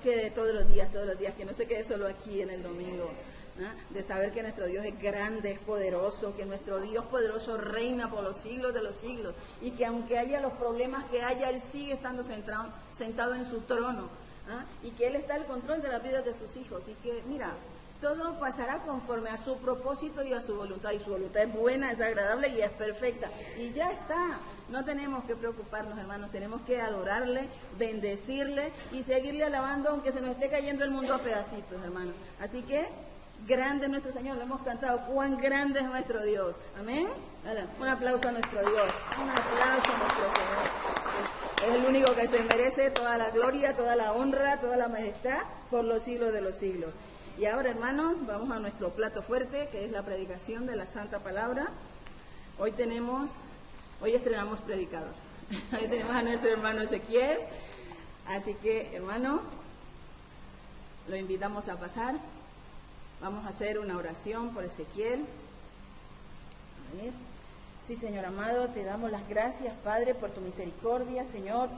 quede todos los días, que no se quede solo aquí en el domingo, ¿no? De saber que nuestro Dios es grande, es poderoso, que nuestro Dios poderoso reina por los siglos de los siglos, y que aunque haya los problemas que haya, Él sigue estando sentado en su trono, ¿no? Y que Él está al control de las vidas de sus hijos, y que, mira, todo pasará conforme a su propósito y a su voluntad, y su voluntad es buena, es agradable y es perfecta, y ya está. No tenemos que preocuparnos, hermanos, tenemos que adorarle, bendecirle y seguirle alabando, aunque se nos esté cayendo el mundo a pedacitos, hermanos. Así que, grande es nuestro Señor, lo hemos cantado, cuán grande es nuestro Dios. Amén. Un aplauso a nuestro Dios, un aplauso a nuestro Señor. Es el único que se merece toda la gloria, toda la honra, toda la majestad por los siglos de los siglos. Y ahora, hermanos, vamos a nuestro plato fuerte, que es la predicación de la Santa Palabra. Hoy estrenamos predicador. Hoy tenemos a nuestro hermano Ezequiel. Así que, hermano, lo invitamos a pasar. Vamos a hacer una oración por Ezequiel. A ver. Sí, Señor amado, te damos las gracias, Padre, por tu misericordia, Señor,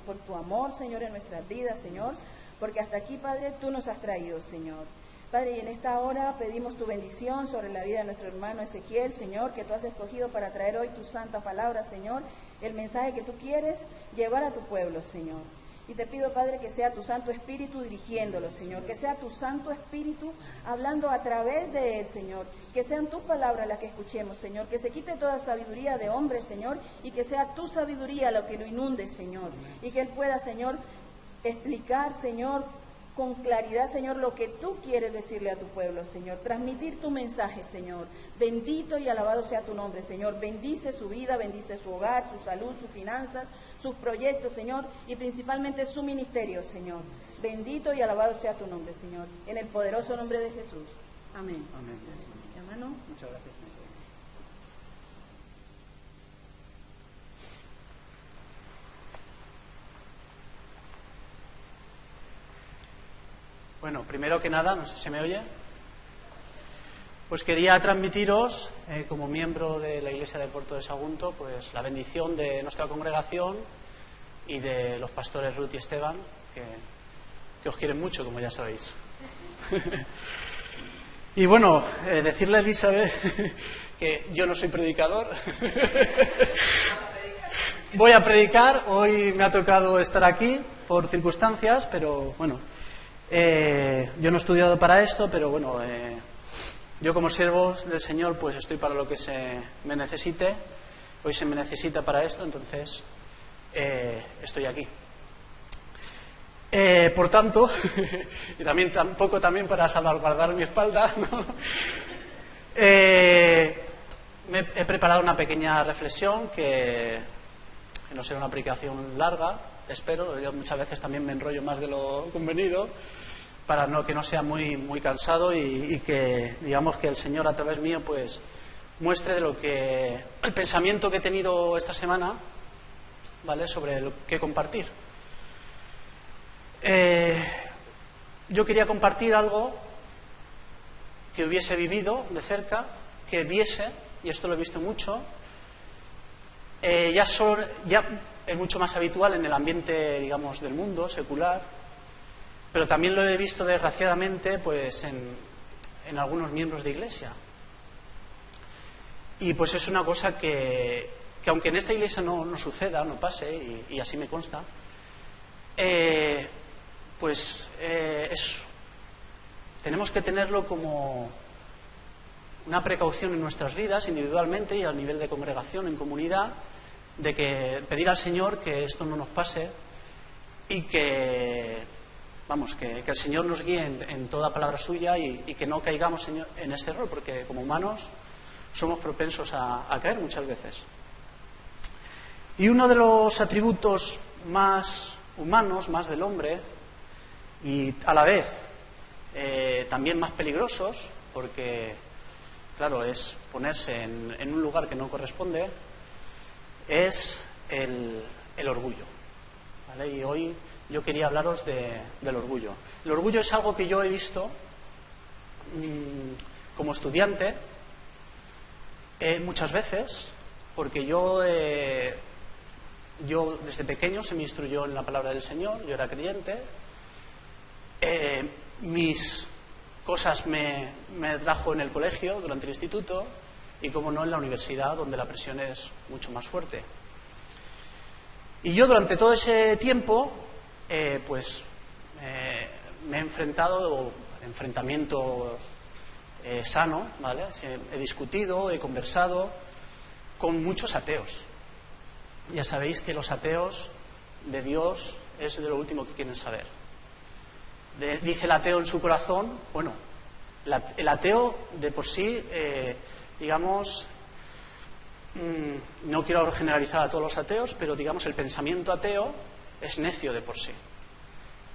por tu amor, Señor, en nuestras vidas, Señor, porque hasta aquí, Padre, tú nos has traído, Señor. Padre, y en esta hora pedimos tu bendición sobre la vida de nuestro hermano Ezequiel, Señor, que tú has escogido para traer hoy tu santa palabra, Señor, el mensaje que tú quieres llevar a tu pueblo, Señor. Y te pido, Padre, que sea tu Santo Espíritu dirigiéndolo, Señor, que sea tu Santo Espíritu hablando a través de él, Señor, que sean tus palabras las que escuchemos, Señor, que se quite toda sabiduría de hombre, Señor, y que sea tu sabiduría lo que lo inunde, Señor, y que él pueda, Señor, explicar, Señor, con claridad, Señor, lo que tú quieres decirle a tu pueblo, Señor. Transmitir tu mensaje, Señor. Bendito y alabado sea tu nombre, Señor. Bendice su vida, bendice su hogar, su salud, sus finanzas, sus proyectos, Señor, y principalmente su ministerio, Señor. Bendito y alabado sea tu nombre, Señor. En el poderoso nombre de Jesús. Amén. Amén. Hermano. Muchas gracias, Messi. Bueno, primero que nada, no sé si se me oye, pues quería transmitiros, como miembro de la Iglesia de Puerto de Sagunto, pues la bendición de nuestra congregación y de los pastores Ruth y Esteban, que os quieren mucho, como ya sabéis. Y bueno, decirle a Elizabeth que yo no soy predicador. Voy a predicar, hoy me ha tocado estar aquí por circunstancias, pero bueno, yo no he estudiado para esto, pero bueno, yo como siervo del Señor pues estoy para lo que se me necesite. Hoy se me necesita para esto, entonces estoy aquí. Por tanto, y también para salvaguardar mi espalda, ¿no? Me he preparado una pequeña reflexión que no será una predicación larga, espero. Yo muchas veces también me enrollo más de lo convenido, para que no sea muy cansado y que, digamos, que el Señor a través mío pues muestre de lo que el pensamiento que he tenido esta semana, ¿vale?, sobre lo que compartir. Yo quería compartir algo que hubiese vivido de cerca, que viese, y esto lo he visto mucho, ya es mucho más habitual en el ambiente, digamos, del mundo secular, pero también lo he visto desgraciadamente pues en algunos miembros de iglesia. Y pues es una cosa que aunque en esta iglesia no suceda, no pase, y así me consta, tenemos que tenerlo como una precaución en nuestras vidas, individualmente y a nivel de congregación, en comunidad, de que pedir al Señor que esto no nos pase y que el Señor nos guíe en toda palabra suya y que no caigamos en este error, porque como humanos somos propensos a caer muchas veces. Y uno de los atributos más humanos, más del hombre, y a la vez también más peligrosos, porque claro, es ponerse en un lugar que no corresponde, es el orgullo, ¿vale? Y hoy yo quería hablaros del orgullo. El orgullo es algo que yo he visto como estudiante muchas veces, porque yo desde pequeño se me instruyó en la palabra del Señor, yo era creyente, mis cosas me trajo en el colegio, durante el instituto, y como no en la universidad, donde la presión es mucho más fuerte. Y yo durante todo ese tiempo, me he enfrentado, enfrentamiento sano, ¿vale? He discutido, he conversado con muchos ateos. Ya sabéis que los ateos de Dios es de lo último que quieren saber. Dice el ateo en su corazón, bueno, el ateo de por sí, digamos, no quiero generalizar a todos los ateos, pero digamos el pensamiento ateo es necio de por sí.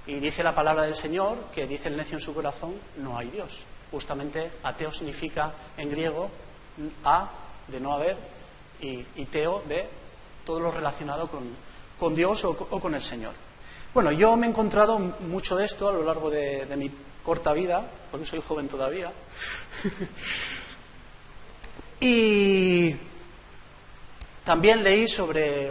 Y dice la palabra del Señor que dice el necio en su corazón, no hay Dios. Justamente ateo significa en griego a, de no haber, y teo, de todo lo relacionado con Dios o con el Señor. Bueno, yo me he encontrado mucho de esto a lo largo de mi corta vida, porque soy joven todavía. Y también leí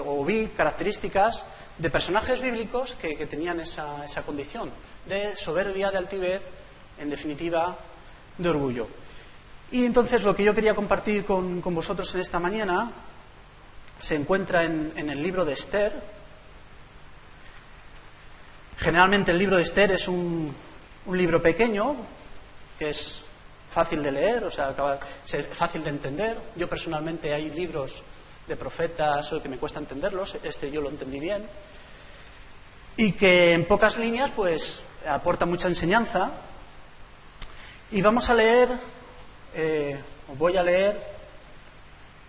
o vi características de personajes bíblicos que tenían esa condición de soberbia, de altivez, en definitiva, de orgullo. Y entonces lo que yo quería compartir con vosotros en esta mañana se encuentra en el libro de Esther. Generalmente el libro de Esther es un libro pequeño, que es fácil de leer, o sea, fácil de entender. Yo personalmente hay libros de profetas que me cuesta entenderlos, este yo lo entendí bien, y que en pocas líneas pues aporta mucha enseñanza. Y vamos a leer, os voy a leer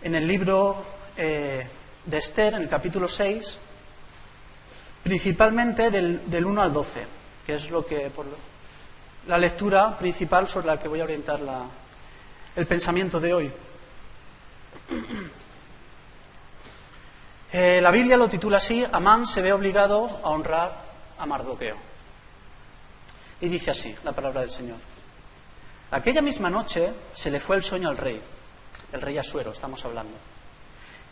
en el libro de Esther, en el capítulo 6, principalmente del 1 al 12, que es la lectura principal sobre la que voy a orientar el pensamiento de hoy. La Biblia lo titula así: Amán se ve obligado a honrar a Mardoqueo. Y dice así la palabra del Señor. Aquella misma noche se le fue el sueño al rey, el rey Asuero estamos hablando,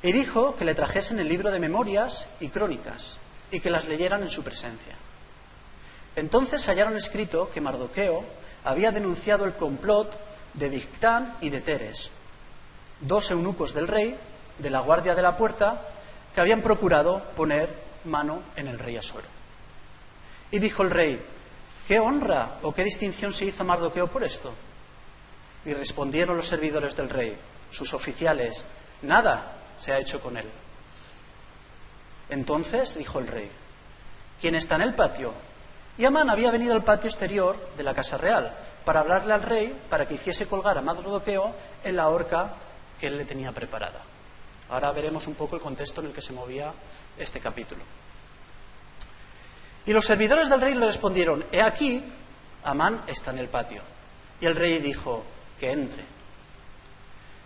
y dijo que le trajesen el libro de memorias y crónicas y que las leyeran en su presencia. Entonces hallaron escrito que Mardoqueo había denunciado el complot de Bigtán y de Teres, dos eunucos del rey, de la guardia de la puerta, que habían procurado poner mano en el rey Asuero. Y dijo el rey: ¿qué honra o qué distinción se hizo a Mardoqueo por esto? Y respondieron los servidores del rey, sus oficiales: nada se ha hecho con él. Entonces dijo el rey: ¿quién está en el patio? Y Amán había venido al patio exterior de la casa real para hablarle al rey para que hiciese colgar a Mardoqueo en la horca que él le tenía preparada. Ahora veremos un poco el contexto en el que se movía este capítulo. Y los servidores del rey le respondieron: he aquí, Amán está en el patio. Y el rey dijo: que entre.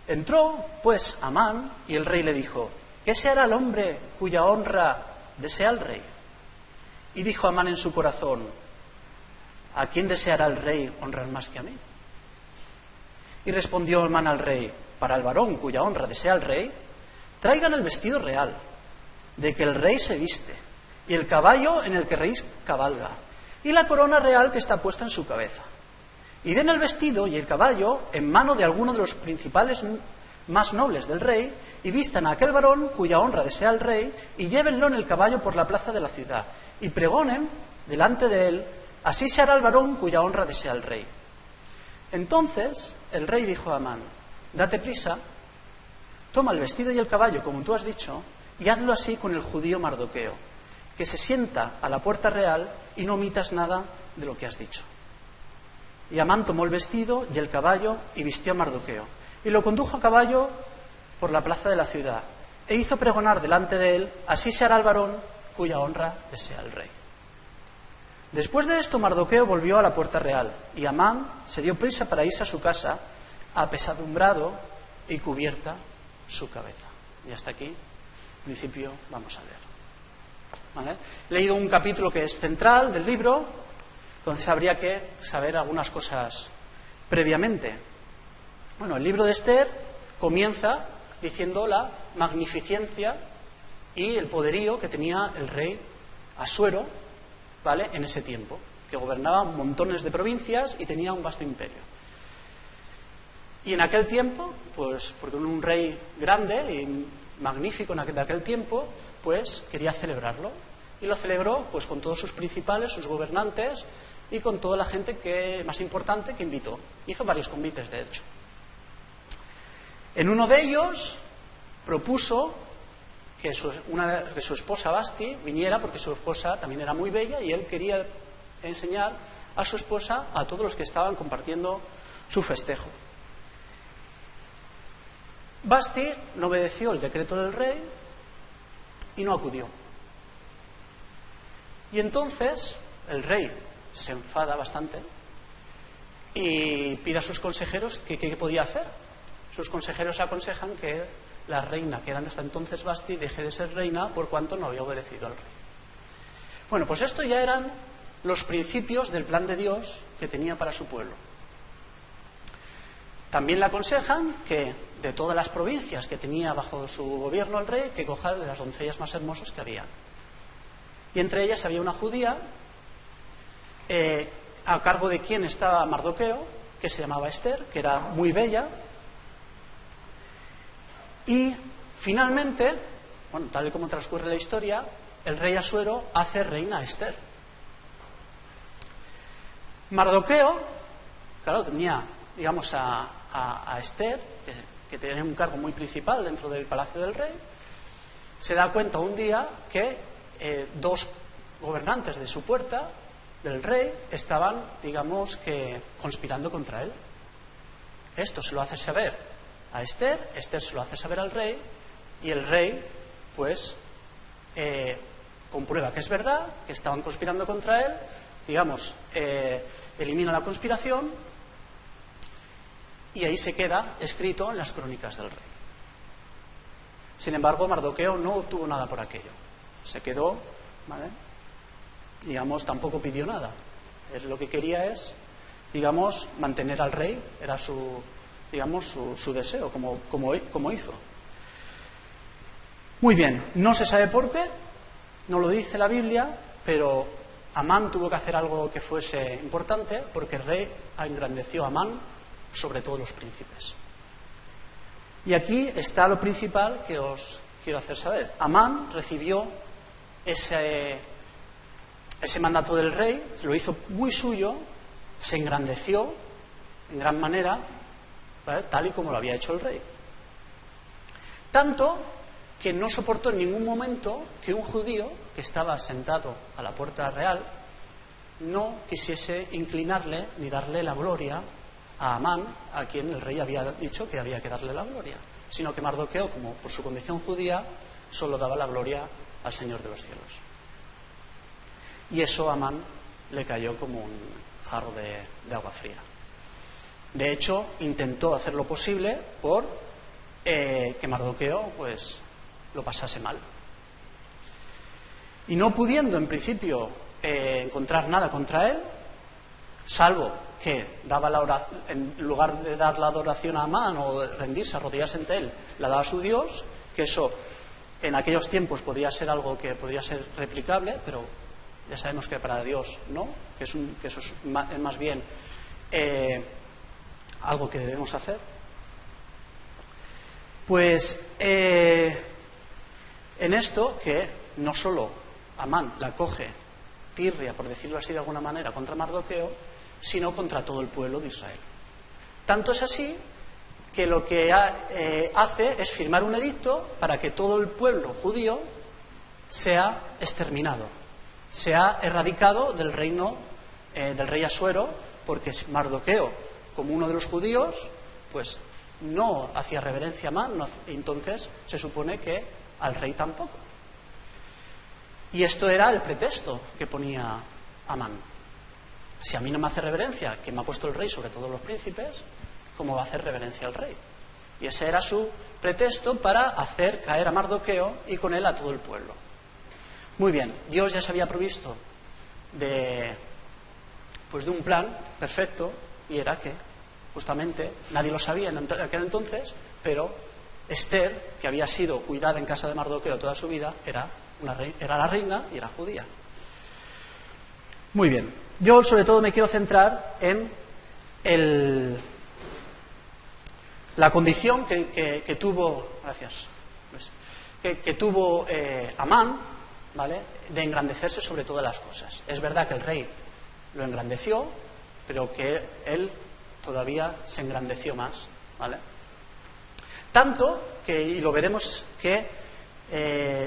Entró pues Amán y el rey le dijo: ¿qué se hará al hombre cuya honra desea el rey? Y dijo Amán en su corazón: ¿a quién deseará el rey honrar más que a mí? Y respondió Amán al rey: para el varón cuya honra desea el rey, traigan el vestido real, de que el rey se viste, y el caballo en el que el rey cabalga, y la corona real que está puesta en su cabeza. Y den el vestido y el caballo en mano de alguno de los principales más nobles del rey, y vistan a aquel varón cuya honra desea el rey, y llévenlo en el caballo por la plaza de la ciudad, y pregonen delante de él: así se hará el varón cuya honra desea el rey. Entonces el rey dijo a Amán: date prisa, toma el vestido y el caballo como tú has dicho, y hazlo así con el judío Mardoqueo, que se sienta a la puerta real, y no omitas nada de lo que has dicho. Y Amán tomó el vestido y el caballo y vistió a Mardoqueo, y lo condujo a caballo por la plaza de la ciudad, e hizo pregonar delante de él: así se hará el varón cuya honra desea el rey. Después de esto, Mardoqueo volvió a la puerta real, y Amán se dio prisa para irse a su casa, apesadumbrado y cubierta su cabeza. Y hasta aquí, en principio, vamos a leer. ¿Vale? He leído un capítulo que es central del libro, entonces habría que saber algunas cosas previamente. Bueno, el libro de Esther comienza diciendo la magnificencia y el poderío que tenía el rey Asuero, ¿vale?, en ese tiempo, que gobernaba montones de provincias y tenía un vasto imperio. Y en aquel tiempo, pues porque un rey grande y magnífico de aquel tiempo, pues quería celebrarlo. Y lo celebró pues con todos sus principales, sus gobernantes y con toda la gente más importante que invitó. Hizo varios convites, de hecho. En uno de ellos propuso que su esposa Basti viniera, porque su esposa también era muy bella y él quería enseñar a su esposa a todos los que estaban compartiendo su festejo. Basti no obedeció el decreto del rey y no acudió. Y entonces el rey se enfada bastante y pide a sus consejeros qué podía hacer. Sus consejeros aconsejan que la reina, que era hasta entonces Basti, deje de ser reina por cuanto no había obedecido al rey. Bueno, pues esto ya eran los principios del plan de Dios que tenía para su pueblo. También le aconsejan que de todas las provincias que tenía bajo su gobierno el rey, que coja de las doncellas más hermosas que había. Y entre ellas había una judía, a cargo de quien estaba Mardoqueo, que se llamaba Esther, que era muy bella. Y finalmente, bueno, tal y como transcurre la historia, el rey Asuero hace reina a Esther. Mardoqueo, claro, tenía, digamos, a Esther, que tenía un cargo muy principal dentro del palacio del rey. Se da cuenta un día que dos gobernantes de su puerta, del rey, estaban, digamos, que conspirando contra él. Esto se lo hace saber a Esther, Esther se lo hace saber al rey, y el rey, pues, comprueba que es verdad, que estaban conspirando contra él, digamos, elimina la conspiración, y ahí se queda escrito en las crónicas del rey. Sin embargo, Mardoqueo no obtuvo nada por aquello. Se quedó, ¿vale? Digamos, tampoco pidió nada. Él lo que quería es, digamos, mantener al rey, era su deseo, como hizo. Muy bien, no se sabe por qué, no lo dice la Biblia, pero Amán tuvo que hacer algo que fuese importante, porque el rey engrandeció a Amán sobre todos los príncipes. Y aquí está lo principal que os quiero hacer saber. Amán recibió ese mandato del rey, lo hizo muy suyo, se engrandeció en gran manera, ¿vale?, tal y como lo había hecho el rey. Tanto que no soportó en ningún momento que un judío que estaba sentado a la puerta real no quisiese inclinarle ni darle la gloria a Amán, a quien el rey había dicho que había que darle la gloria, sino que Mardoqueo, como por su condición judía, solo daba la gloria al Señor de los cielos. Y eso a Amán le cayó como un jarro de agua fría. De hecho, intentó hacer lo posible por que Mardoqueo pues lo pasase mal. Y no pudiendo en principio encontrar nada contra él, salvo que daba en lugar de dar la adoración a Amán o de rendirse, arrodillarse ante él, la daba a su Dios, que eso en aquellos tiempos podía ser algo que podía ser replicable, pero ya sabemos que para Dios no, que eso es más bien algo que debemos hacer. Pues en esto, que no solo Amán la coge tirria, por decirlo así de alguna manera, contra Mardoqueo, sino contra todo el pueblo de Israel. Tanto es así que lo que hace es firmar un edicto para que todo el pueblo judío sea exterminado, sea erradicado del reino del rey Asuero, porque Mardoqueo, como uno de los judíos, pues no hacía reverencia a Amán, entonces se supone que al rey tampoco. Y esto era el pretexto que ponía Amán. Si a mí no me hace reverencia, que me ha puesto el rey sobre todos los príncipes, ¿cómo va a hacer reverencia al rey? Y ese era su pretexto para hacer caer a Mardoqueo y con él a todo el pueblo. Muy bien, Dios ya se había provisto de un plan perfecto, y era que justamente nadie lo sabía en aquel entonces, pero Esther, que había sido cuidada en casa de Mardoqueo toda su vida, era la reina y era judía. Muy bien, yo sobre todo me quiero centrar en la condición que tuvo, gracias, que tuvo Amán, ¿vale?, de engrandecerse sobre todas las cosas. Es verdad que el rey lo engrandeció, pero que él todavía se engrandeció más, ¿vale? Tanto que, y lo veremos, que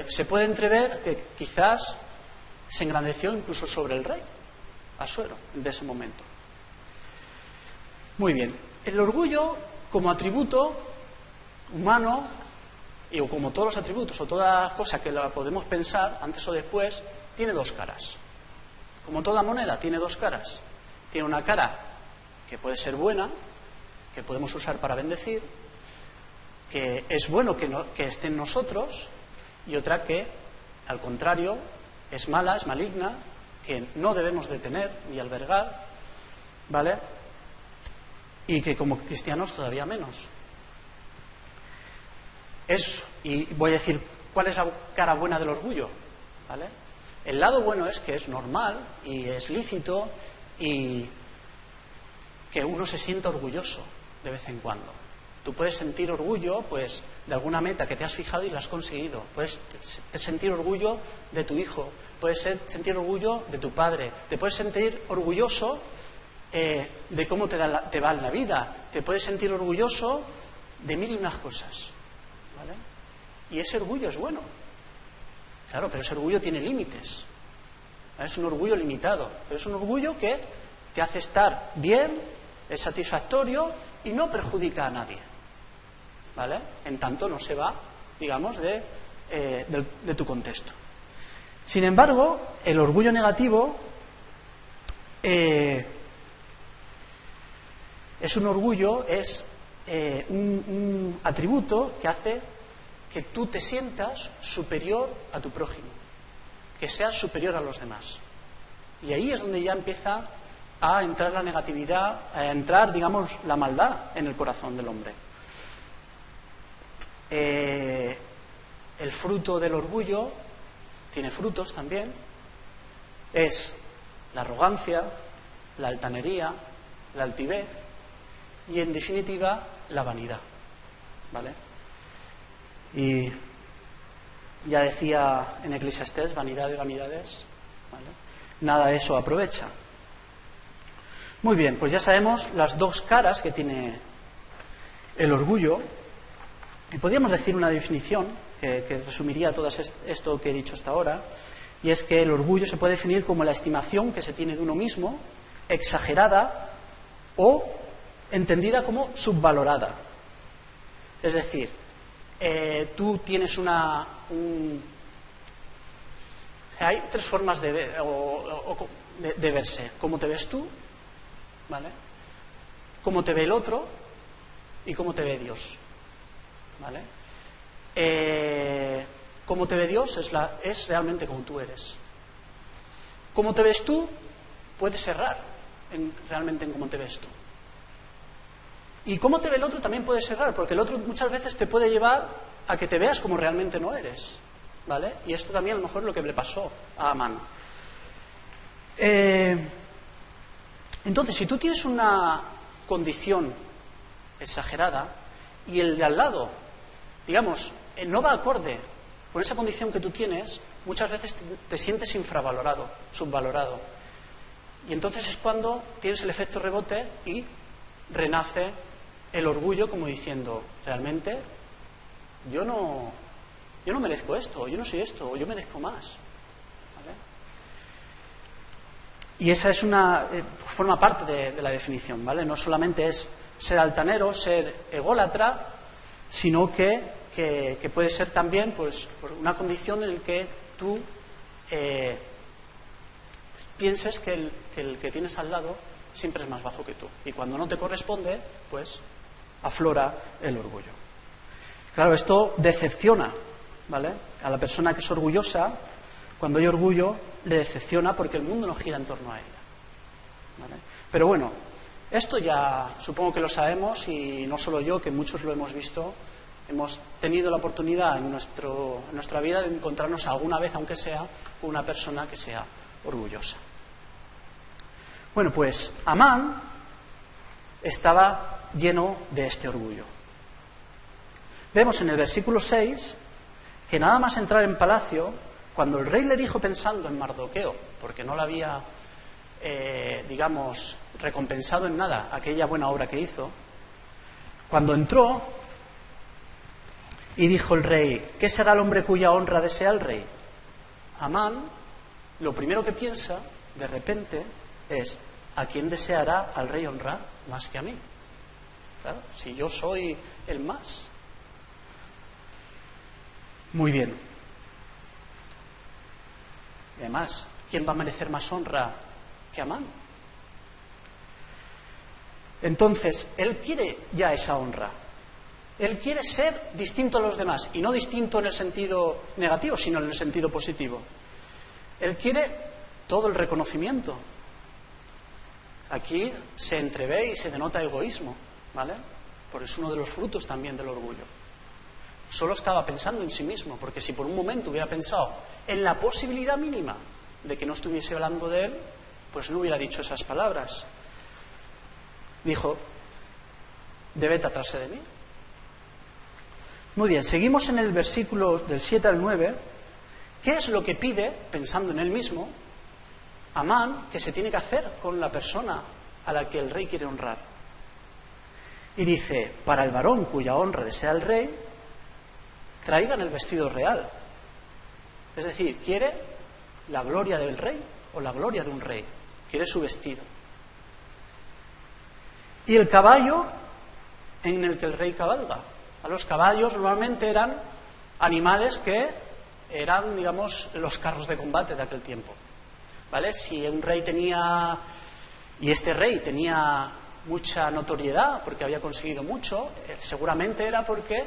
se puede entrever que quizás se engrandeció incluso sobre el rey Asuero de ese momento. Muy bien. El orgullo como atributo humano, y como todos los atributos o toda cosa que la podemos pensar antes o después, tiene dos caras. Como toda moneda tiene dos caras. Tiene una cara que puede ser buena, que podemos usar para bendecir, que es bueno que esté en nosotros, y otra que, al contrario, es mala, es maligna, que no debemos de tener ni albergar, ¿vale? Y que como cristianos todavía menos. Y voy a decir, ¿cuál es la cara buena del orgullo? ¿Vale? El lado bueno es que es normal y es lícito y que uno se sienta orgulloso de vez en cuando. Tú puedes sentir orgullo, pues, de alguna meta que te has fijado y la has conseguido. Puedes sentir orgullo de tu hijo, puedes sentir orgullo de tu padre, te puedes sentir orgulloso de cómo te va en la vida, te puedes sentir orgulloso de mil y unas cosas, ¿vale? Y ese orgullo es bueno, claro, pero ese orgullo tiene límites, ¿vale? Es un orgullo limitado, pero es un orgullo que te hace estar bien, es satisfactorio y no perjudica a nadie, ¿vale? En tanto no se va, digamos, de tu contexto. Sin embargo, el orgullo negativo es un orgullo, es un atributo que hace que tú te sientas superior a tu prójimo, que seas superior a los demás. Y ahí es donde ya empieza a entrar la negatividad, a entrar, digamos, la maldad en el corazón del hombre. El fruto del orgullo tiene frutos también, es la arrogancia, la altanería, la altivez y, en definitiva, la vanidad, ¿vale? Y ya decía en Eclesiastés, vanidad de vanidades, ¿vale? Nada de eso aprovecha. Muy bien, pues ya sabemos las dos caras que tiene el orgullo, y podríamos decir una definición que resumiría todo esto que he dicho hasta ahora, y es que el orgullo se puede definir como la estimación que se tiene de uno mismo, exagerada o entendida como subvalorada. Es decir, tú tienes hay tres formas de verse: cómo te ves tú, ¿vale?, cómo te ve el otro y cómo te ve Dios, ¿vale? Cómo te ve Dios es realmente como tú eres. Cómo te ves tú puedes errar realmente en cómo te ves tú. Y cómo te ve el otro también puedes errar, porque el otro muchas veces te puede llevar a que te veas como realmente no eres, ¿vale? Y esto también a lo mejor es lo que le pasó a Amán. Entonces, si tú tienes una condición exagerada y el de al lado, digamos, no va acorde con esa condición que tú tienes, muchas veces te sientes infravalorado, subvalorado. Y entonces es cuando tienes el efecto rebote y renace el orgullo como diciendo, realmente yo no merezco esto, o yo no soy esto, o yo merezco más, ¿vale? Y esa es forma parte de la definición, ¿vale? No solamente es ser altanero, ser ególatra, sino que puede ser también, pues, por una condición en la que tú pienses que el que tienes al lado siempre es más bajo que tú. Y cuando no te corresponde, pues aflora el orgullo. Claro, esto decepciona, ¿vale?, a la persona que es orgullosa. Cuando hay orgullo, le decepciona porque el mundo no gira en torno a ella, ¿vale? Pero bueno, esto ya supongo que lo sabemos, y no solo yo, que muchos lo hemos visto. Hemos tenido la oportunidad en nuestra vida de encontrarnos alguna vez, aunque sea, con una persona que sea orgullosa. Bueno, pues Amán estaba lleno de este orgullo. Vemos en el versículo 6 que nada más entrar en palacio, cuando el rey le dijo pensando en Mardoqueo, porque no le había, recompensado en nada aquella buena obra que hizo, cuando entró y dijo el rey, ¿qué será el hombre cuya honra desea el rey? Amán, lo primero que piensa, de repente, es, ¿a quién deseará al rey honrar más que a mí? Claro, si yo soy el más. Muy bien. Y además, ¿quién va a merecer más honra que Amán? Entonces, él quiere ya esa honra. Él quiere ser distinto a los demás, y no distinto en el sentido negativo, sino en el sentido positivo. Él quiere todo el reconocimiento. Aquí se entrevé y se denota egoísmo, ¿vale? Porque es uno de los frutos también del orgullo. Solo estaba pensando en sí mismo, porque si por un momento hubiera pensado en la posibilidad mínima de que no estuviese hablando de él, pues no hubiera dicho esas palabras. Dijo, debe tratarse de mí. Muy bien, seguimos en el versículo del 7 al 9. ¿Qué es lo que pide, pensando en él mismo, Amán, que se tiene que hacer con la persona a la que el rey quiere honrar? Y dice, para el varón cuya honra desea el rey, traigan el vestido real. Es decir, quiere la gloria del rey o la gloria de un rey. Quiere su vestido. Y el caballo en el que el rey cabalga. A los caballos normalmente eran animales que eran, digamos, los carros de combate de aquel tiempo. ¿Vale? Si un rey tenía, y este rey tenía mucha notoriedad porque había conseguido mucho, seguramente era porque,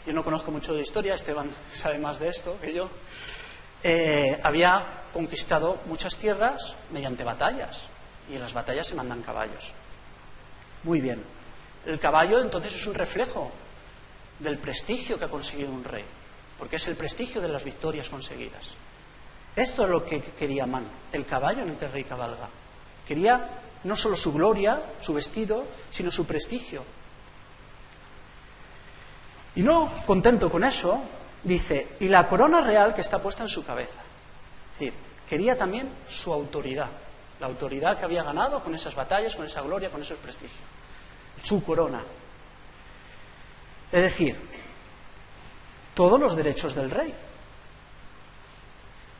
yo no conozco mucho de historia, Esteban sabe más de esto que yo, había conquistado muchas tierras mediante batallas, y en las batallas se mandan caballos. Muy bien. El caballo entonces es un reflejo del prestigio que ha conseguido un rey, porque es el prestigio de las victorias conseguidas. Esto es lo que quería Amán, el caballo en el que el rey cabalga. Quería no solo su gloria, su vestido, sino su prestigio. Y no contento con eso, dice, y la corona real que está puesta en su cabeza. Es decir, quería también su autoridad, la autoridad que había ganado con esas batallas, con esa gloria, con ese prestigio. Su corona. Es decir, todos los derechos del rey.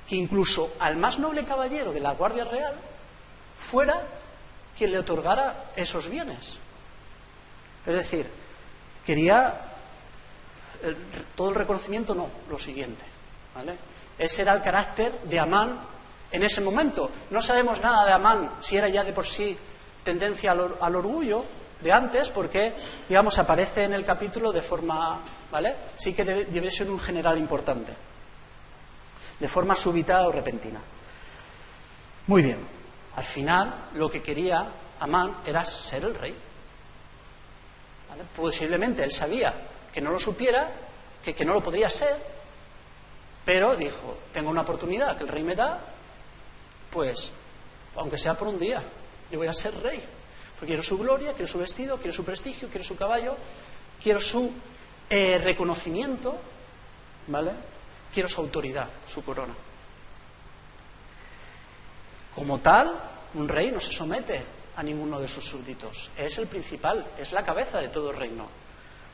Que incluso al más noble caballero de la Guardia Real fuera quien le otorgara esos bienes. Es decir, quería todo el reconocimiento, no, lo siguiente, ¿vale? Ese era el carácter de Amán en ese momento. No sabemos nada de Amán, si era ya de por sí tendencia al orgullo de antes, porque, digamos, aparece en el capítulo de forma, ¿vale? Sí que debe ser un general importante, de forma súbita o repentina. Muy bien, al final lo que quería Amán era ser el rey, ¿vale? Posiblemente él sabía que no lo supiera, que no lo podría ser, pero dijo, tengo una oportunidad que el rey me da, pues, aunque sea por un día, yo voy a ser rey. Porque quiero su gloria, quiero su vestido, quiero su prestigio, quiero su caballo, quiero su reconocimiento, ¿vale? Quiero su autoridad, su corona. Como tal, un rey no se somete a ninguno de sus súbditos. Es el principal, es la cabeza de todo el reino.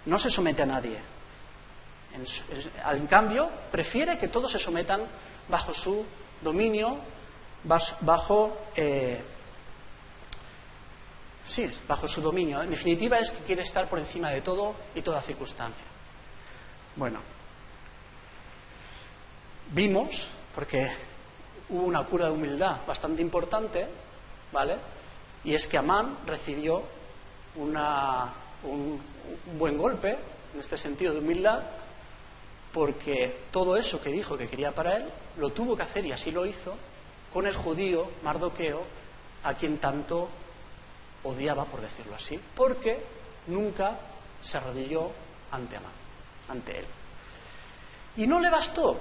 No se somete a nadie. En cambio, prefiere que todos se sometan bajo su dominio, bajo su dominio. En definitiva, es que quiere estar por encima de todo y toda circunstancia. Bueno, vimos, porque hubo una cura de humildad bastante importante, ¿vale? Y es que Amán recibió un buen golpe, en este sentido de humildad, porque todo eso que dijo que quería para él, lo tuvo que hacer, y así lo hizo, con el judío Mardoqueo, a quien tanto odiaba, por decirlo así, porque nunca se arrodilló ante Amán, ante él. Y no le bastó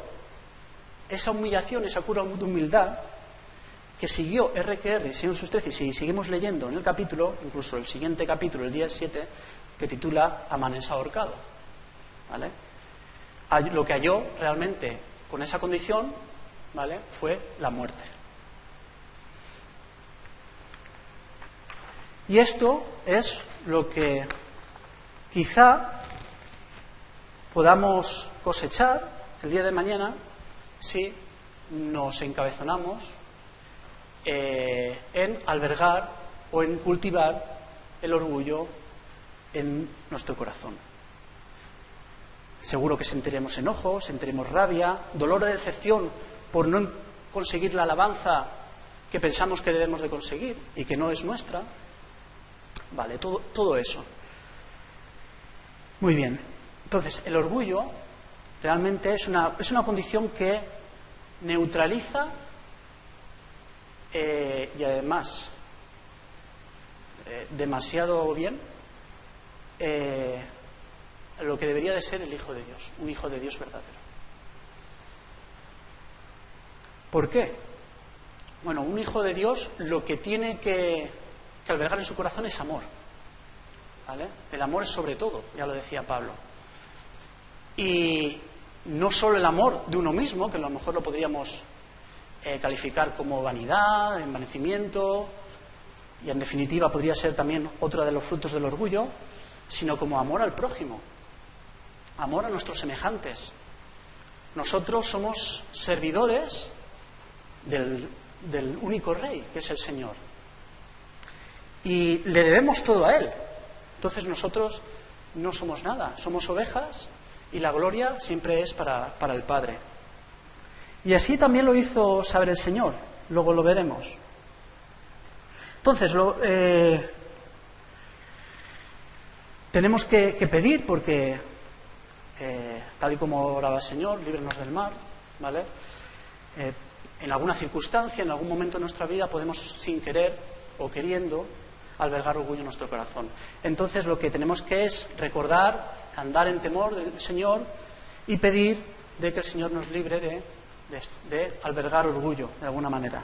esa humillación, esa cura de humildad, que siguió R.K.R. y siguió sus tesis, y seguimos leyendo en el capítulo, incluso el siguiente capítulo, el día 7, que titula Amán es ahorcado. ¿Vale? Lo que halló realmente con esa condición, ¿vale?, fue la muerte. Y esto es lo que quizá podamos cosechar el día de mañana si nos encabezonamos en albergar o en cultivar el orgullo en nuestro corazón. Seguro que sentiremos enojo, sentiremos rabia, dolor de decepción por no conseguir la alabanza que pensamos que debemos de conseguir y que no es nuestra. Vale, todo eso. Muy bien. Entonces, el orgullo realmente es una condición que neutraliza y además demasiado bien lo que debería de ser el Hijo de Dios, un Hijo de Dios verdadero. ¿Por qué? Bueno, un Hijo de Dios lo que tiene que albergar en su corazón es amor. ¿Vale? El amor es sobre todo, ya lo decía Pablo. Y no solo el amor de uno mismo, que a lo mejor lo podríamos calificar como vanidad, envanecimiento, y en definitiva podría ser también otro de los frutos del orgullo, sino como amor al prójimo, amor a nuestros semejantes. Nosotros somos servidores del único Rey, que es el Señor. Y le debemos todo a Él. Entonces nosotros no somos nada, somos ovejas y la gloria siempre es para el Padre. Y así también lo hizo saber el Señor, luego lo veremos. Entonces, tenemos que pedir porque, tal y como oraba el Señor, líbranos del mal, ¿vale? En alguna circunstancia, en algún momento de nuestra vida podemos, sin querer o queriendo, albergar orgullo en nuestro corazón. Entonces lo que tenemos que es recordar, andar en temor del Señor y pedir de que el Señor nos libre de albergar orgullo de alguna manera.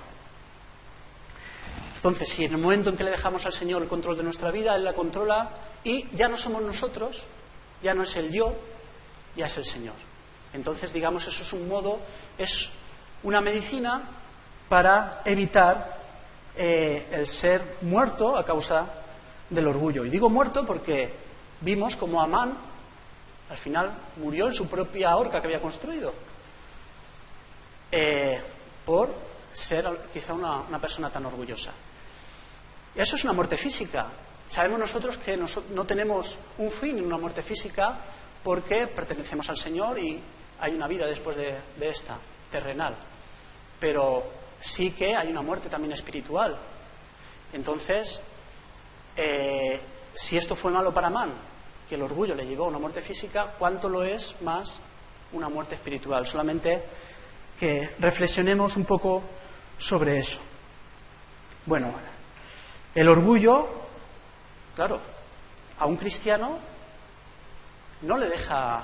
Entonces, si en el momento en que le dejamos al Señor el control de nuestra vida, Él la controla y ya no somos nosotros, ya no es el yo, ya es el Señor. Entonces, digamos, eso es un modo, es una medicina para evitar el ser muerto a causa del orgullo. Y digo muerto porque vimos como Amán al final murió en su propia horca que había construido por ser quizá una persona tan orgullosa. Y eso es una muerte física. Sabemos nosotros que no tenemos un fin en una muerte física porque pertenecemos al Señor y hay una vida después de esta, terrenal. Pero sí que hay una muerte también espiritual. Entonces, si esto fue malo para Amán, que el orgullo le llevó a una muerte física, ¿cuánto lo es más una muerte espiritual? Solamente que reflexionemos un poco sobre eso. Bueno, el orgullo, claro, a un cristiano no le deja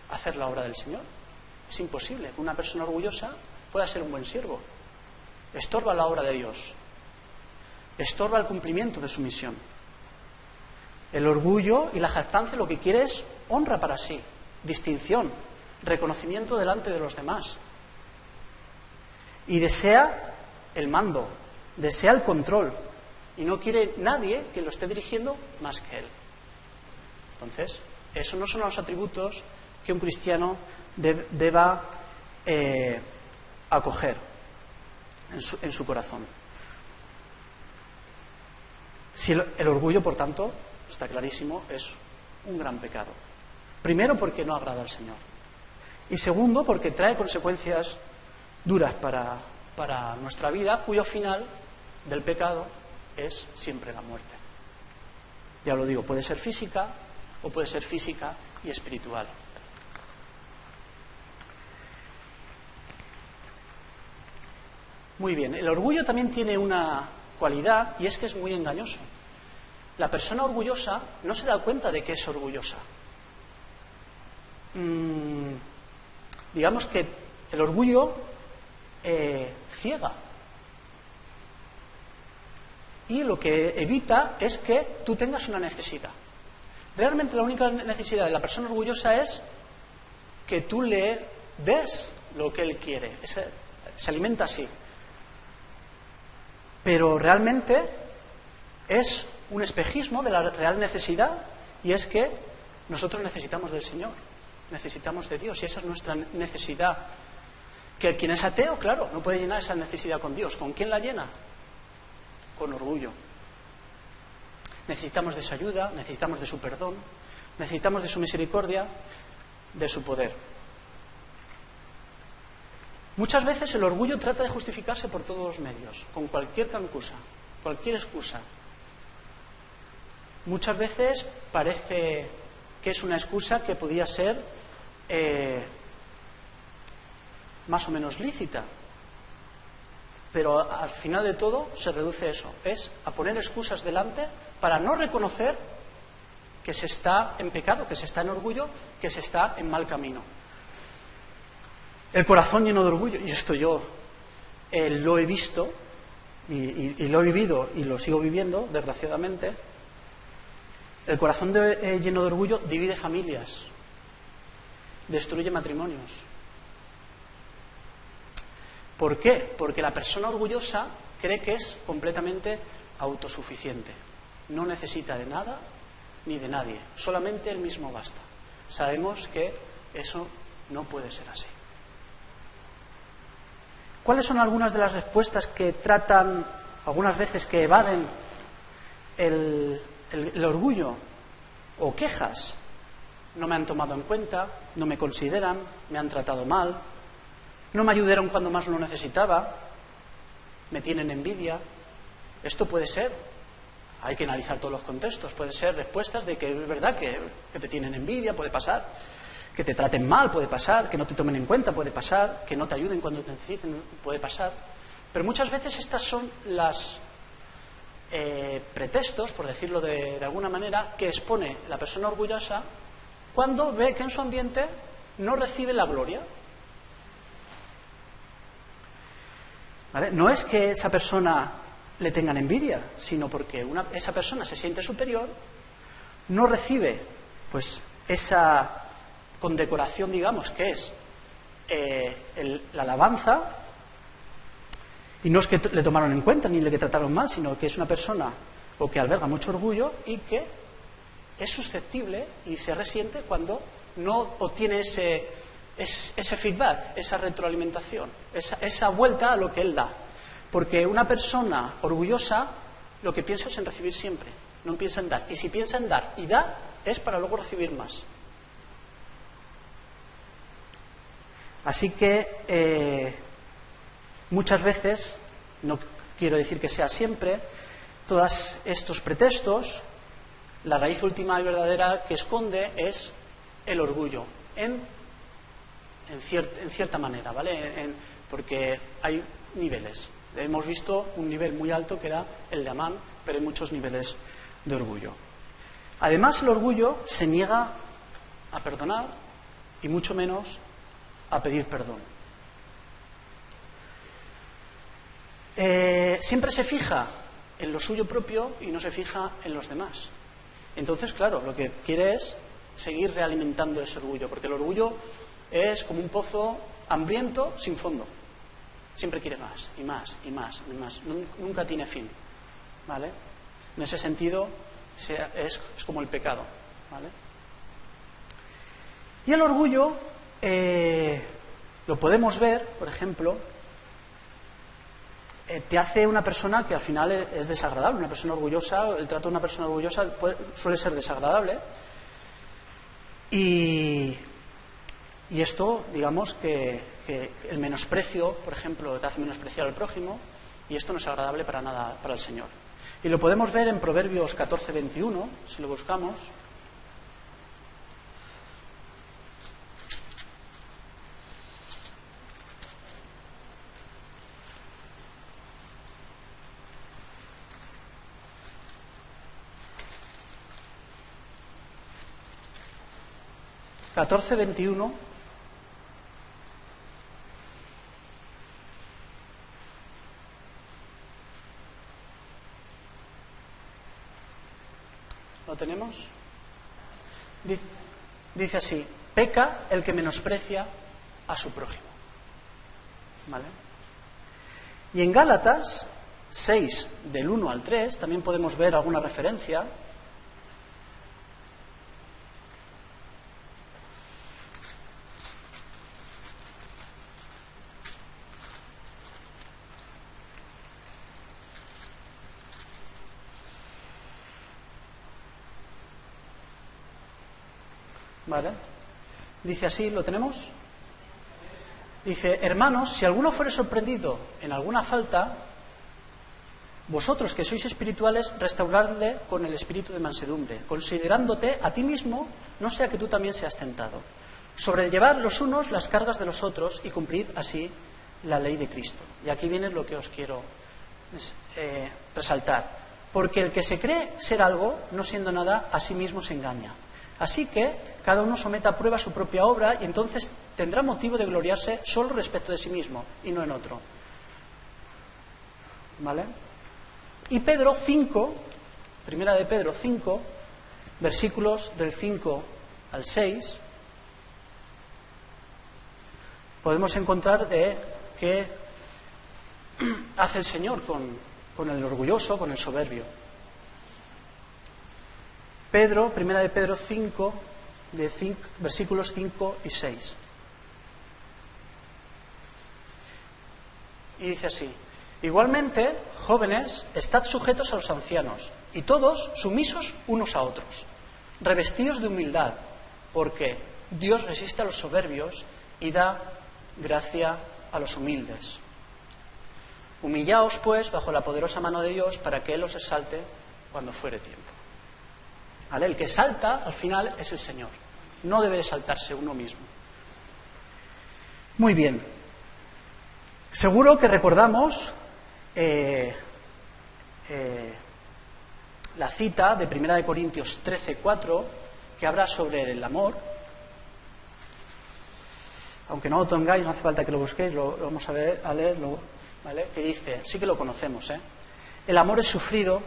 hacer la obra del Señor. Es imposible que una persona orgullosa pueda ser un buen siervo. Estorba la obra de Dios. Estorba el cumplimiento de su misión. El orgullo y la jactancia lo que quiere es honra para sí, distinción, reconocimiento delante de los demás. Y desea el mando, desea el control. Y no quiere nadie que lo esté dirigiendo más que él. Entonces, esos no son los atributos que un cristiano deba acoger en su corazón. Si el orgullo, por tanto, está clarísimo, es un gran pecado. Primero, porque no agrada al Señor. Y segundo, porque trae consecuencias duras para nuestra vida, cuyo final del pecado es siempre la muerte. Ya lo digo, puede ser física o puede ser física y espiritual. Muy bien, el orgullo también tiene una cualidad y es que es muy engañoso. La persona orgullosa no se da cuenta de que es orgullosa. Digamos que el orgullo ciega. y lo que evita es que tú tengas una necesidad. Realmente la única necesidad de la persona orgullosa es que tú le des lo que él quiere. Se alimenta así. Pero realmente es un espejismo de la real necesidad, y es que nosotros necesitamos del Señor, necesitamos de Dios, y esa es nuestra necesidad. Que quien es ateo, claro, no puede llenar esa necesidad con Dios. ¿Con quién la llena? Con orgullo. Necesitamos de su ayuda, necesitamos de su perdón, necesitamos de su misericordia, de su poder. Muchas veces el orgullo trata de justificarse por todos los medios, con cualquier cancusa, cualquier excusa. Muchas veces parece que es una excusa que podía ser más o menos lícita, pero al final de todo se reduce a eso, es a poner excusas delante para no reconocer que se está en pecado, que se está en orgullo, que se está en mal camino. El corazón lleno de orgullo, y esto yo lo he visto y lo he vivido y lo sigo viviendo, desgraciadamente. El corazón lleno de orgullo divide familias, destruye matrimonios. ¿Por qué? Porque la persona orgullosa cree que es completamente autosuficiente. No necesita de nada ni de nadie. Solamente él mismo basta. Sabemos que eso no puede ser así. ¿Cuáles son algunas de las respuestas que tratan, algunas veces que evaden el orgullo? O quejas. No me han tomado en cuenta, no me consideran, me han tratado mal, no me ayudaron cuando más lo necesitaba, me tienen envidia. Esto puede ser, hay que analizar todos los contextos, pueden ser respuestas de que es verdad que te tienen envidia, puede pasar, que te traten mal, puede pasar, que no te tomen en cuenta, puede pasar, que no te ayuden cuando te necesiten, puede pasar. Pero muchas veces estas son las pretextos, por decirlo de alguna manera, que expone la persona orgullosa cuando ve que en su ambiente no recibe la gloria. ¿Vale? No es que esa persona le tengan envidia, sino porque esa persona se siente superior, no recibe pues esa condecoración, digamos, que es la alabanza, y no es que le tomaron en cuenta ni le trataron mal, sino que es una persona o que alberga mucho orgullo y que es susceptible y se resiente cuando no obtiene ese feedback, esa retroalimentación, esa vuelta a lo que él da. Porque una persona orgullosa lo que piensa es en recibir siempre, no piensa en dar. Y si piensa en dar y da, es para luego recibir más. Así que muchas veces, no quiero decir que sea siempre, todos estos pretextos, la raíz última y verdadera que esconde es el orgullo, en cierta manera, ¿vale? Porque hay niveles. Hemos visto un nivel muy alto que era el de Amán, pero hay muchos niveles de orgullo. Además, el orgullo se niega a perdonar y mucho menos a pedir perdón. Siempre se fija en lo suyo propio y no se fija en los demás. Entonces, claro, lo que quiere es seguir realimentando ese orgullo, porque el orgullo es como un pozo hambriento sin fondo. Siempre quiere más y más y más y más. Nunca tiene fin, ¿vale? En ese sentido es como el pecado, ¿vale? Y el orgullo lo podemos ver, por ejemplo, te hace una persona que al final es desagradable. Una persona orgullosa, el trato de una persona orgullosa suele ser desagradable. Y esto, digamos que el menosprecio, por ejemplo, te hace menospreciar al prójimo, y esto no es agradable para nada para el Señor. Y lo podemos ver en Proverbios 14:21, si lo buscamos. ¿Lo tenemos? Dice así: peca el que menosprecia a su prójimo. ¿Vale? Y en Gálatas 6, del 1 al 3, también podemos ver alguna referencia. ¿Vale? Dice así, ¿lo tenemos? Dice: hermanos, si alguno fuere sorprendido en alguna falta, vosotros que sois espirituales, restauradle con el espíritu de mansedumbre, considerándote a ti mismo, no sea que tú también seas tentado. Sobrellevad los unos las cargas de los otros y cumplid así la ley de Cristo. Y aquí viene lo que os quiero resaltar. Porque el que se cree ser algo, no siendo nada, a sí mismo se engaña. Así que cada uno someta a prueba su propia obra y entonces tendrá motivo de gloriarse solo respecto de sí mismo y no en otro. ¿Vale? Y Pedro 5, primera de Pedro 5, versículos del 5 al 6, podemos encontrar de qué hace el Señor con el orgulloso, con el soberbio. Primera de Pedro 5, versículos 5 y 6. Y dice así: igualmente, jóvenes, estad sujetos a los ancianos, y todos sumisos unos a otros, revestidos de humildad, porque Dios resiste a los soberbios y da gracia a los humildes. Humillaos, pues, bajo la poderosa mano de Dios, para que Él os exalte cuando fuere tiempo. ¿Vale? El que salta, al final, es el Señor. No debe de saltarse uno mismo. Muy bien. Seguro que recordamos la cita de 1 Corintios 13:4, que habla sobre el amor. Aunque no lo tengáis, no hace falta que lo busquéis, lo vamos a leerlo, ¿vale? Que dice, sí que lo conocemos, el amor es sufrido,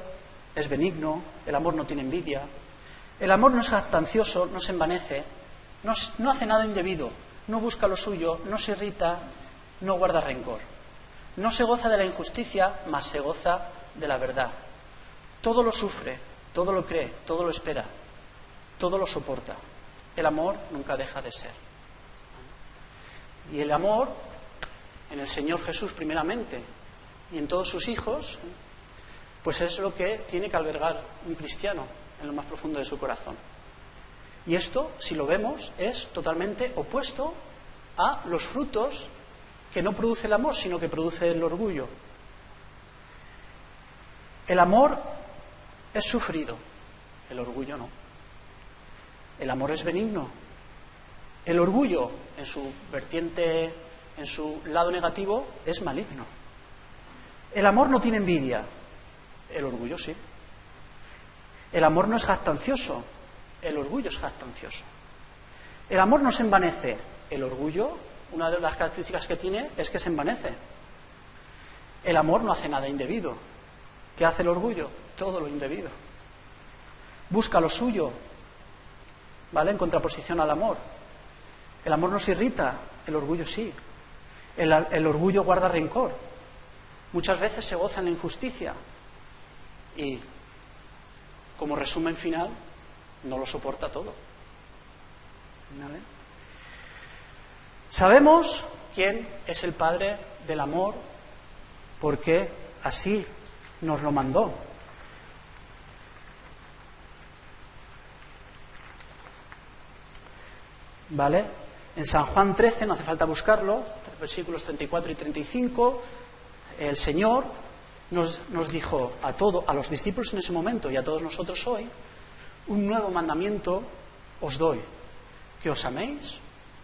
es benigno, el amor no tiene envidia, el amor no es jactancioso, no se envanece, no hace nada indebido, no busca lo suyo, no se irrita, no guarda rencor, no se goza de la injusticia, mas se goza de la verdad. Todo lo sufre, todo lo cree, todo lo espera, todo lo soporta. El amor nunca deja de ser. Y el amor en el Señor Jesús primeramente y en todos sus hijos, pues es lo que tiene que albergar un cristiano en lo más profundo de su corazón. Y esto, si lo vemos, es totalmente opuesto a los frutos que no produce el amor, sino que produce el orgullo. El amor es sufrido, el orgullo no. El amor es benigno. El orgullo, en su vertiente, en su lado negativo, es maligno. El amor no tiene envidia, el orgullo sí. El amor no es jactancioso, el orgullo es jactancioso. El amor no se envanece, el orgullo, una de las características que tiene es que se envanece. El amor no hace nada indebido. ¿Qué hace el orgullo? Todo lo indebido. Busca lo suyo, ¿vale? En contraposición al amor. El amor no se irrita, el orgullo sí. El orgullo guarda rencor. Muchas veces se goza en la injusticia y, como resumen final, no lo soporta todo. ¿Vale? Sabemos quién es el Padre del amor porque así nos lo mandó. ¿Vale? En San Juan 13, no hace falta buscarlo, versículos 34 y 35, el Señor nos dijo a los discípulos en ese momento y a todos nosotros hoy: un nuevo mandamiento os doy, que os améis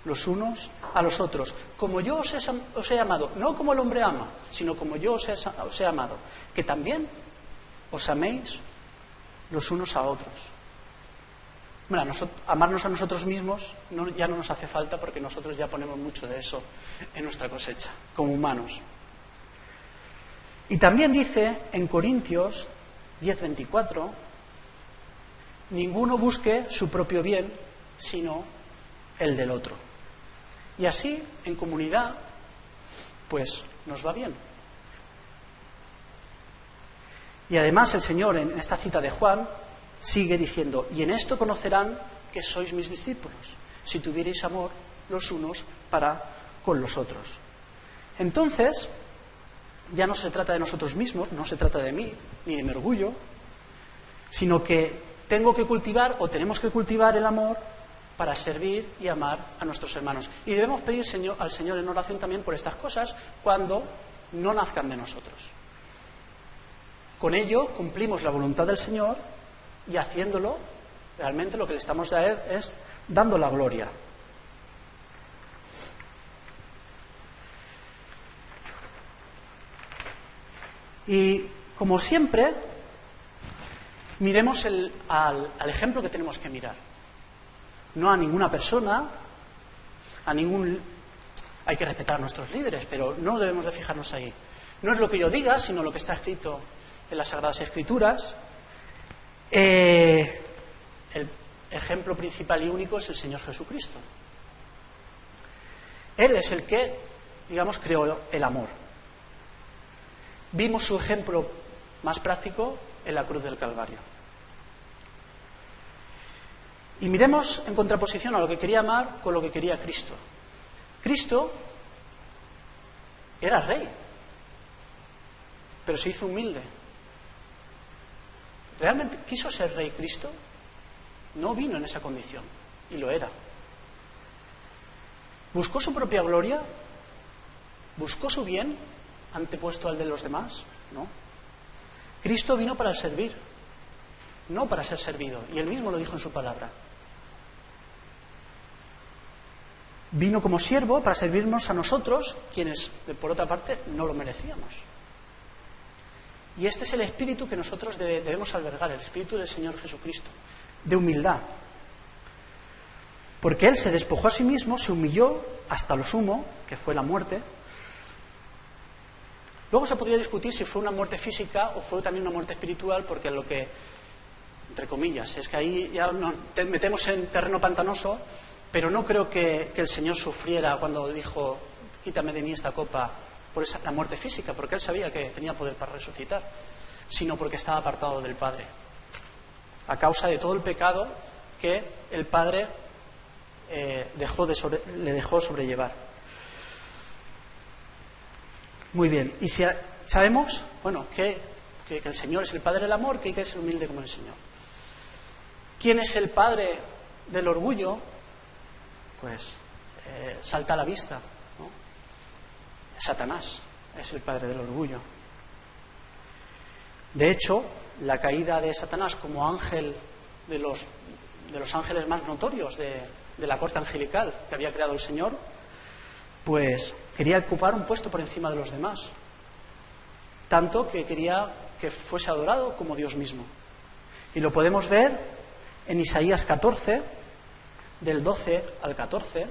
los unos a los otros, como yo os he amado, no como el hombre ama, sino como yo os he amado, que también os améis los unos a otros. Bueno, amarnos a nosotros mismos ya no nos hace falta, porque nosotros ya ponemos mucho de eso en nuestra cosecha, como humanos. Y también dice en Corintios 10:24 ninguno busque su propio bien, sino el del otro. Y así, en comunidad, pues nos va bien. Y además el Señor, en esta cita de Juan, sigue diciendo: y en esto conocerán que sois mis discípulos, si tuvierais amor los unos para con los otros. Entonces, ya no se trata de nosotros mismos, no se trata de mí, ni de mi orgullo, sino que tengo que cultivar, o tenemos que cultivar, el amor para servir y amar a nuestros hermanos. Y debemos pedir al Señor en oración también por estas cosas cuando no nazcan de nosotros. Con ello cumplimos la voluntad del Señor y haciéndolo, realmente lo que le estamos a Él es dando la gloria. Y como siempre, miremos al ejemplo que tenemos que mirar. No a ninguna persona, hay que respetar a nuestros líderes, pero no debemos de fijarnos ahí. No es lo que yo diga, sino lo que está escrito en las Sagradas Escrituras. El ejemplo principal y único es el Señor Jesucristo. Él es el que, digamos, creó el amor. Vimos su ejemplo más práctico en la cruz del Calvario. Y miremos en contraposición a lo que quería amar con lo que quería Cristo. Cristo era rey, pero se hizo humilde. ¿Realmente quiso ser rey Cristo? No vino en esa condición, y lo era. ¿Buscó su propia gloria? ¿Buscó su bien antepuesto al de los demás? No. Cristo vino para servir, no para ser servido, y él mismo lo dijo en su palabra. Vino como siervo para servirnos a nosotros, quienes, por otra parte, no lo merecíamos. Y este es el espíritu que nosotros debemos albergar, el espíritu del Señor Jesucristo, de humildad. Porque Él se despojó a sí mismo, se humilló hasta lo sumo, que fue la muerte. Luego se podría discutir si fue una muerte física o fue también una muerte espiritual, porque lo que, entre comillas, es que ahí ya nos metemos en terreno pantanoso, pero no creo que el Señor sufriera cuando dijo: quítame de mí esta copa, por la muerte física, porque Él sabía que tenía poder para resucitar, sino porque estaba apartado del Padre, a causa de todo el pecado que el Padre le dejó sobrellevar. Muy bien, y si sabemos, bueno, que el Señor es el Padre del amor, que hay que ser humilde como el Señor. ¿Quién es el padre del orgullo? Pues salta a la vista, ¿no? Satanás es el padre del orgullo. De hecho, la caída de Satanás como ángel de los ángeles más notorios de la corte angelical que había creado el Señor, pues quería ocupar un puesto por encima de los demás, tanto que quería que fuese adorado como Dios mismo. Y lo podemos ver en Isaías 14, del 12 al 14.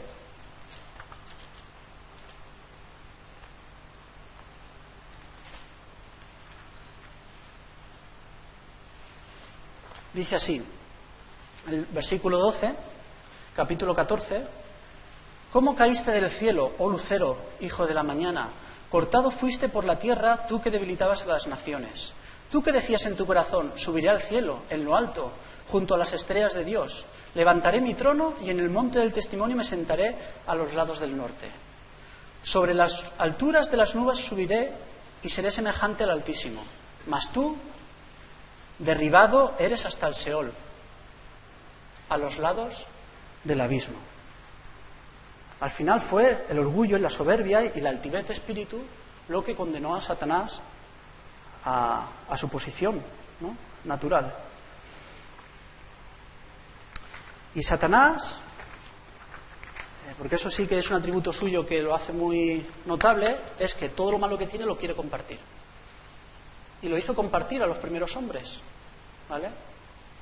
Dice así, el versículo 12, capítulo 14: ¿Cómo caíste del cielo, oh lucero, hijo de la mañana? Cortado fuiste por la tierra, tú que debilitabas a las naciones. Tú que decías en tu corazón: subiré al cielo, en lo alto, junto a las estrellas de Dios. Levantaré mi trono y en el monte del testimonio me sentaré a los lados del norte. Sobre las alturas de las nubes subiré y seré semejante al Altísimo. Mas tú, derribado eres hasta el Seol, a los lados del abismo. Al final fue el orgullo y la soberbia y la altivez de espíritu lo que condenó a Satanás a su posición, ¿no?, natural. Y Satanás, porque eso sí que es un atributo suyo que lo hace muy notable, es que todo lo malo que tiene lo quiere compartir. Y lo hizo compartir a los primeros hombres, ¿vale?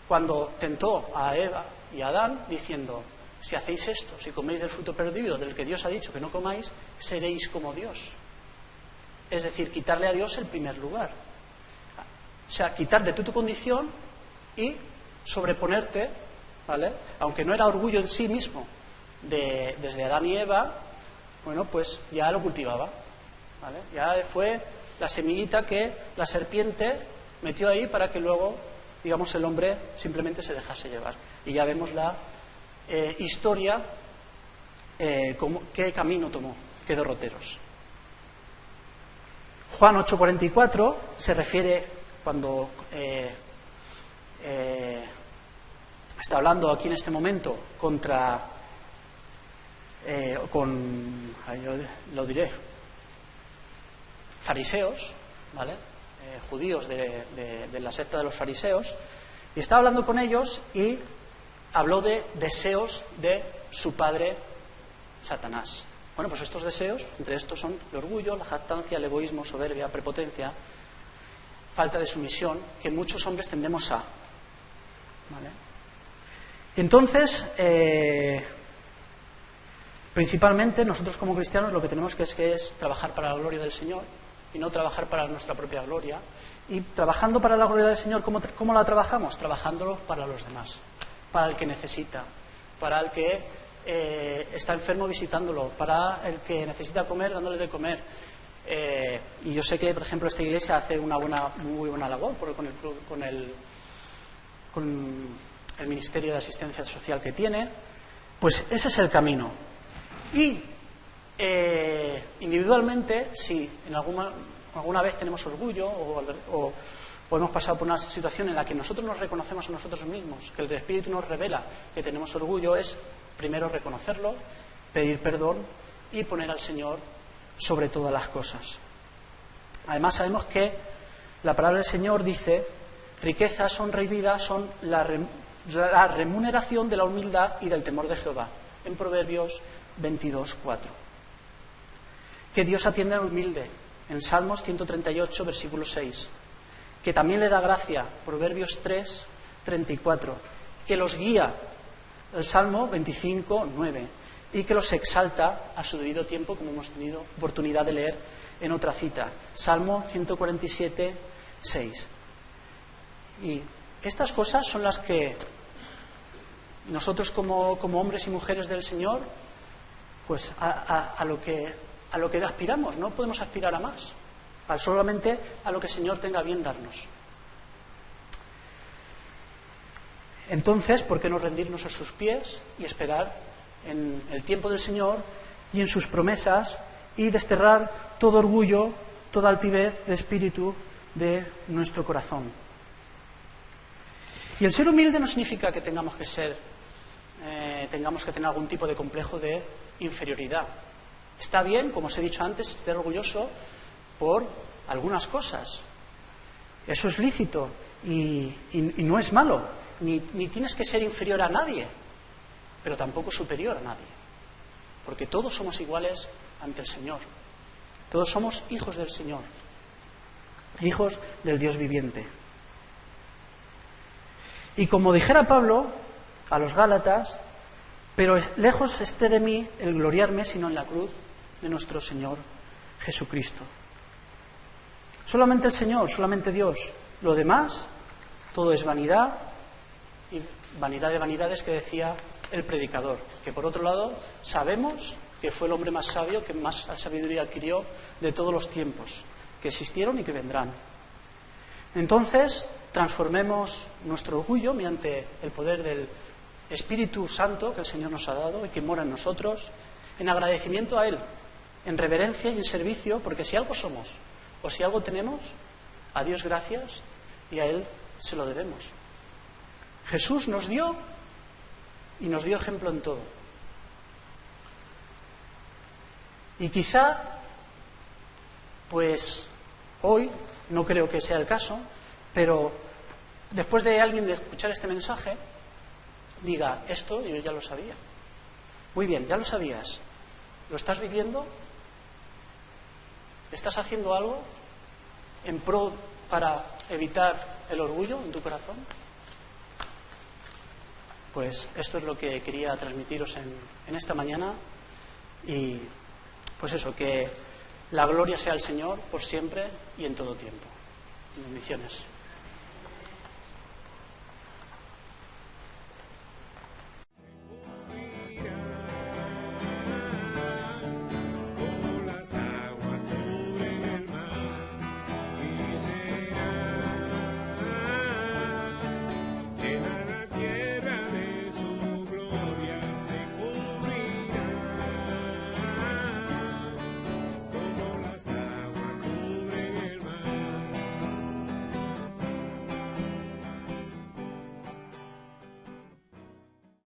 Cuando tentó a Eva y a Adán diciendo: si hacéis esto, si coméis del fruto prohibido del que Dios ha dicho que no comáis, seréis como Dios. Es decir, quitarle a Dios el primer lugar. O sea, quitar de tu condición y sobreponerte, ¿vale? Aunque no era orgullo en sí mismo, desde Adán y Eva, bueno, pues ya lo cultivaba, ¿vale? Ya fue la semillita que la serpiente metió ahí para que luego, digamos, el hombre simplemente se dejase llevar. Y ya vemos la historia, qué camino tomó, qué derroteros. Juan 8:44 se refiere, cuando está hablando aquí en este momento lo diré, fariseos, ¿vale? Judíos de la secta de los fariseos, y está hablando con ellos y habló de deseos de su padre Satanás. Bueno, pues estos deseos, entre estos son el orgullo, la jactancia, el egoísmo, soberbia, prepotencia, falta de sumisión, que muchos hombres tendemos a. ¿Vale? Entonces, principalmente nosotros como cristianos lo que tenemos que es trabajar para la gloria del Señor y no trabajar para nuestra propia gloria. Y trabajando para la gloria del Señor, ¿cómo la trabajamos? Trabajándolo para los demás, para el que necesita, para el que está enfermo visitándolo, para el que necesita comer dándole de comer. Y yo sé que, por ejemplo, esta iglesia hace una muy buena labor con el Ministerio de Asistencia Social que tiene. Pues ese es el camino. Y individualmente, si en alguna vez tenemos orgullo o hemos pasado por una situación en la que nosotros nos reconocemos a nosotros mismos, que el Espíritu nos revela que tenemos orgullo, es primero reconocerlo, pedir perdón y poner al Señor sobre todas las cosas. Además sabemos que la palabra del Señor dice: riquezas, honra y vida son la remuneración de la humildad y del temor de Jehová, en Proverbios 22:4. Que Dios atiende al humilde, en Salmos 138, versículo 6. Que también le da gracia, Proverbios 3:34. Que los guía, el Salmo 25:9. Y que los exalta a su debido tiempo, como hemos tenido oportunidad de leer en otra cita, Salmo 147:6. Y estas cosas son las que nosotros como hombres y mujeres del Señor, pues a lo que aspiramos. No podemos aspirar a más, solamente a lo que el Señor tenga bien darnos. Entonces, ¿por qué no rendirnos a sus pies y esperar en el tiempo del Señor y en sus promesas y desterrar todo orgullo, toda altivez de espíritu de nuestro corazón? Y el ser humilde no significa que tengamos que tener algún tipo de complejo de inferioridad. Está bien, como os he dicho antes, estar orgulloso por algunas cosas. Eso es lícito y no es malo. Ni tienes que ser inferior a nadie, pero tampoco superior a nadie. Porque todos somos iguales ante el Señor. Todos somos hijos del Señor, hijos del Dios viviente. Y como dijera Pablo a los Gálatas: pero lejos esté de mí el gloriarme, sino en la cruz de nuestro Señor Jesucristo. Solamente el Señor, solamente Dios. Lo demás, todo es vanidad, y vanidad de vanidades, que decía el predicador, que por otro lado sabemos que fue el hombre más sabio, que más sabiduría adquirió de todos los tiempos que existieron y que vendrán. Entonces, transformemos nuestro orgullo mediante el poder del Espíritu Santo que el Señor nos ha dado y que mora en nosotros, en agradecimiento a Él, en reverencia y en servicio, porque si algo somos o si algo tenemos, a Dios gracias y a Él se lo debemos. Jesús nos dio y nos dio ejemplo en todo. Y quizá, pues hoy, no creo que sea el caso, pero después de alguien de escuchar este mensaje, diga: esto yo ya lo sabía. Muy bien, ya lo sabías. ¿Lo estás viviendo? ¿Estás haciendo algo en pro para evitar el orgullo en tu corazón? Pues esto es lo que quería transmitiros en esta mañana. Y pues eso, que la gloria sea al Señor por siempre y en todo tiempo. Bendiciones.